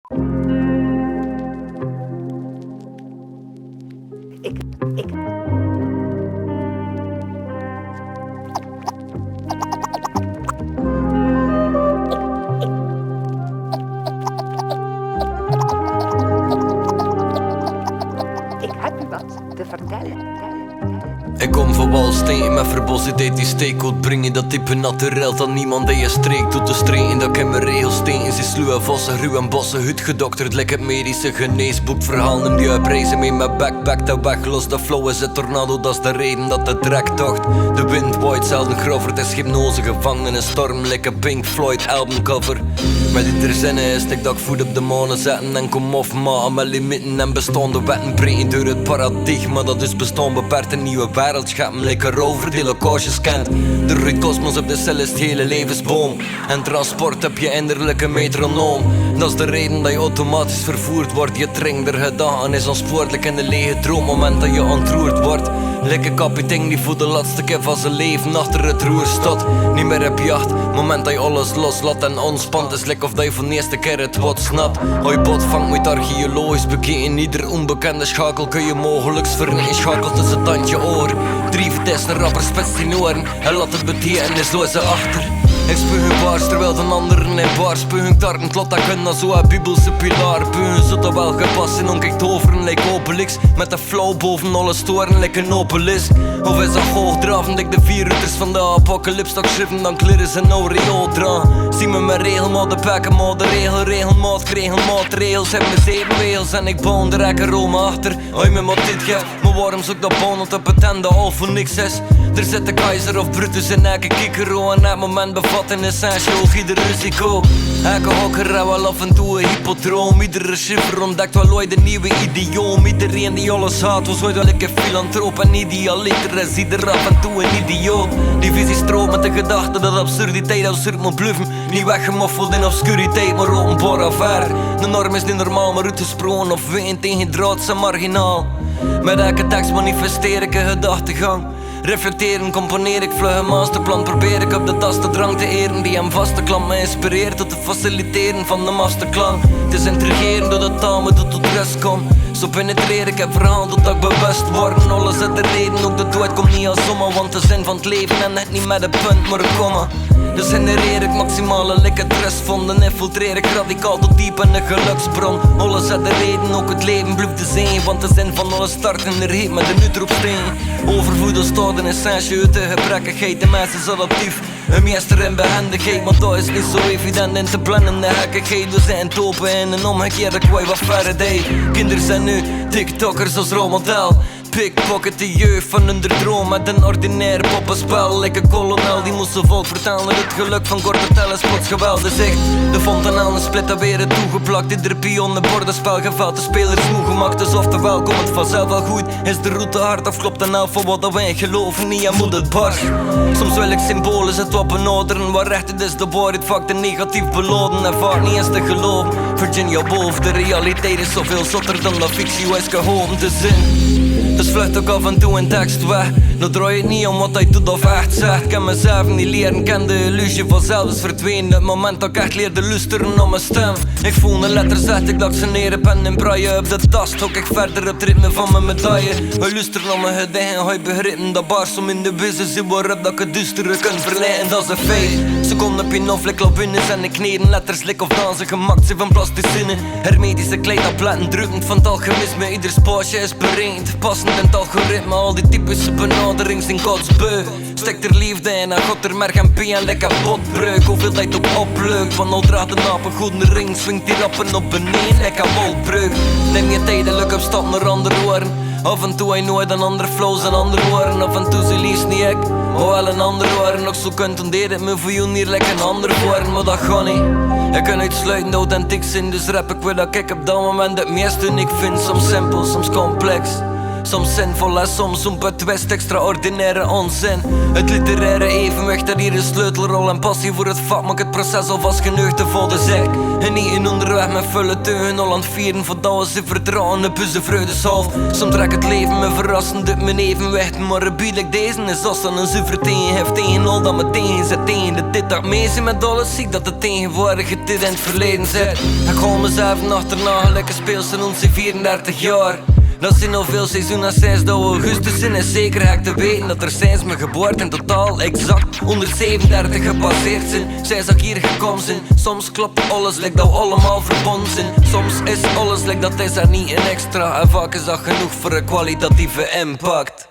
Ik heb u wat te vertellen. Ik kom van Walsteen met verbositeit die steekhoed. Breng je dat type naturel dat niemand in je streek doet te streken. Dat ik in mijn regels steen. Ze sluwe vossen, ruw en bossen. Hut gedokterd, lik het medische geneesboek. Verhaal neem die uitprijzen mee met backpack. Dat weglos, dat flow is het tornado. Dat is de reden dat de trektocht. De wind waait zelden grover. Het is hypnose gevangen in een storm. Like een Pink Floyd albumcover. Met ieder zinnen is ik dat ik voet op de manen zetten. En kom of maken met limieten en bestaande wetten. Breken door het paradigma dat dus bestaan beperkt. Een nieuwe wereld scheppen, like rover die locages kent. De roeikosmos op de celestiële levensboom. En transport heb je innerlijke metronoom. Dat is de reden dat je automatisch vervoerd wordt. Je drinkt er gedaan is onsportelijk in de lege droom. Moment dat je ontroerd wordt. Like een kapitein die voor de laatste keer van zijn leven achter het roer staat. Niet meer op jacht, moment dat je alles loslaat en ontspant. Is like of dat je voor de eerste keer het wat snapt. Hoi bot vangt met archeologisch bekeken. Ieder onbekende schakel kun je mogelijks vernietigen. Schakel tussen tandje oor. 3 vitesse rappers spits in oren. En laat het betekenis zo ze achter. Ik spuug hun baars terwijl de anderen in baar spuug ik tarten tot dat kunnen zo een bibelse pilaar. Puhen zodat wel gepast in onkijk toveren like Obelix. Met de flow boven alle storen like een obelisk. Of is dat hoogdravend like de 4 rutters van de apocalypse. Dat ik schriven dan klirren ze nou riool. Zie me met regelmaat, de pakken maat, de regelmaat, regels. Heb me 7 wegels en ik bouw de rekken roma achter. Hoi me wat dit geeft, maar waarom zoek dat bouwen op het pretende al voor niks is. Er zit de keizer of Brutus in elke kikkero. En het moment bevat in essentieel ieder risico. Elke hokker en wel af en toe een hypodroom. Iedere schiffer ontdekt wel ooit een nieuwe idioom. Iedereen die alles haat was ooit wel een filantroop. En idealiter is ieder af en toe een idioot. Die visie stroomt met de gedachte dat absurditeit absurd moet bluffen. Niet weggemoffeld in obscuriteit, maar openbaar affaire. De norm is niet normaal, maar uitgesproken of ween tegen draad zijn marginaal. Met elke tekst manifesteer ik een gedachtegang. Reflecteren, componeer ik vlug een masterplan. Probeer ik op de tas de drang te eren die hem vaste klant me inspireert tot het faciliteren van de masterklank. Het is intrigerend doordat taal me tot rust komt. Zo penetreer ik het verhaal totdat ik bewust word. Alles is de reden, ook de dood komt niet als zomaar. Want de zin van het leven en het niet met een punt maar een komma. Dus genereer ik maximale like het rustvonden. Infiltreer ik radicaal tot diep in de geluksbron. Alles is de reden, ook het leven blijft de zee. Want de zin van alles start in de reet met een uitroepsteen. Overvloed als staat in essentie uit de gebrekkigheid. De mensen is adaptief, een meester in behendigheid. Maar dat is niet zo evident in te plannen. De gekkigheid, we zijn topen in een omgekeerde kwaai wat Faraday. Kinderen zijn nu tiktokkers als rolmodel. Pickpocket de jeugd van hun droom met een ordinair poppenspel. Like een kolonel die moest zijn volk vertellen het geluk van korte telespots geweldig zicht. De fontanel en split dat weer toegeplakt. Ieder pion een bordenspel geveld, de spelers moe gemaakt. Dus oftewel komt het vanzelf wel goed. Is de route hard of klopt de helft van wat wij geloven niet en moet het barst. Soms wil ik symbolen het wat benaderen. Waar recht het is de waarheid vaak de negatief beloden. En vaak niet eens te geloven. Virginia Woolf, de realiteit is zoveel zotter dan dat fictie is gehoord te zin. Dus vlucht ook af en toe een tekst weg. Dan draai je het niet om wat hij doet of echt zegt. Ik kan mezelf niet leren, ken de illusie vanzelf is verdwenen. Het moment dat ik echt leerde luisteren op mijn stem. Ik voel een letter, zet ik dat ik ze neer heb en in braille op de tast. Hok ik verder op het ritme van mijn medaille. Hij luistert naar mijn gedichten, hij begrijpt dat bars om in de business zien waarop dat ik het dustere kan verleiden. Dat is een feit. Seconde op je noflik, labinnens en ik kneden letters lik of dansen gemaakt zijn van plasticine. Hermetische kleedtabletten, drukkend van het alchemisme. Ieder spaatje is berekend, passend in het algoritme. Al die typische benaderings in kotsbeu. Stek er liefde in en god er merk en pie en lekker botbreuk. Hoeveel tijd ook opleukt, van al draagt de naap een goede ring. Swingt die rappen op beneden, lekker wolbreuk. Neem je tijdelijk op stap naar andere woorden. Af en toe hij nooit een ander flows en andere woorden. Af en toe ze liefst niet ik, maar wel een ander woorden. Nog zo kunt ontdeed het me voor jou niet lekker een ander woorden. Maar dat gaat niet. Ik kan uitsluitend authentiek zijn, dus rap ik wil dat ik op dat moment het meest uniek vind. Soms simpel, soms complex. Soms zinvol en soms een betwist extraordinaire onzin. Het literaire evenwicht dat hier een sleutelrol en passie voor het vak maakt het proces alvast geneugd te vol de zek. En niet een onderweg met vulle teugen Holland vieren voordat we ze vertrouwen de busse vreugdeshalf. Soms trekt het leven me verrassend uit mijn evenwicht. Maar een bied like deze is als dan een zuiver tegenheft tegen al dat me tegenzet tegen de dit dat meezien met alles zie ik dat de tegenwoordige dit in het verleden zit. Ik ga mezelf achterna gelijk een speelster onze 34 jaar. Dat zijn al veel seizoenen als 6 augustus in is zeker hek te weten dat er sinds mijn geboorte in totaal exact 137 gepasseerd zijn. Zij zag hier gekomen zijn. Soms klopt alles lijkt dat we allemaal verbonden zijn. Soms is alles lijkt dat is er niet een extra. En vaak is dat genoeg voor een kwalitatieve impact.